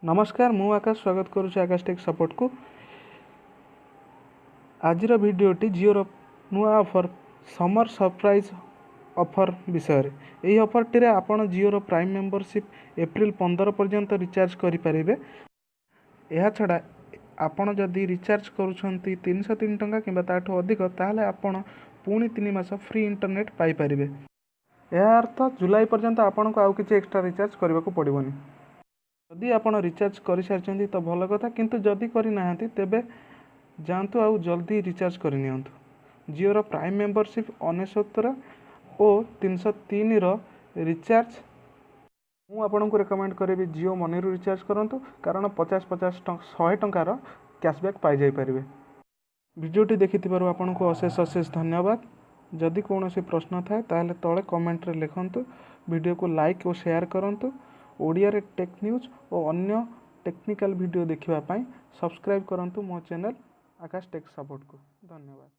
नमस्कार मु आकाश स्वागत करुच्ची आकाश टेक सपोर्ट को। आज भिडटी जिओ नुआ ऑफर समर सरप्राइज ऑफर विषय यही ऑफर टी आपण जिओ प्राइम मेंबरशिप एप्रिल 15 पर्यंत रिचार्ज करें। यह छड़ा आपण जदि रिचार्ज करुँच 303 टंका कि अधिक ताहले आपण पुणी 3 मास फ्री इंटरनेट पाइपर। यह अर्थ जुलाई पर्यंत आपण को आउ किसी एक्स्ट्रा रिचार्ज करने को पड़ोनी। जदि आप रिचार्ज कर सारी तो भल कथा, किंतु जदि करना तेबे जातु आउ जल्दी रिचार्ज करनी। जिओ प्राइम मेंबरशिप 69 और 303 रिचार्ज मु आपको रेकमेंड करी जिओ मनी रू रिचार्ज करूँ, कारण 50-50 100 टंकार कैशबैक पाई जापरेंगे। वीडियोटी देखि आपको अशेष अशेष धन्यवाद। जदि कौन प्रश्न थाए ताहले तले कमेंट रे लिखंतु। वीडियो को लाइक और शेयर करंतु। ओडिया रे टेक न्यूज और अन्य टेक्निकल वीडियो देखिबा पाई सब्सक्राइब करंतु मो चैनल आकाश टेक सपोर्ट को। धन्यवाद।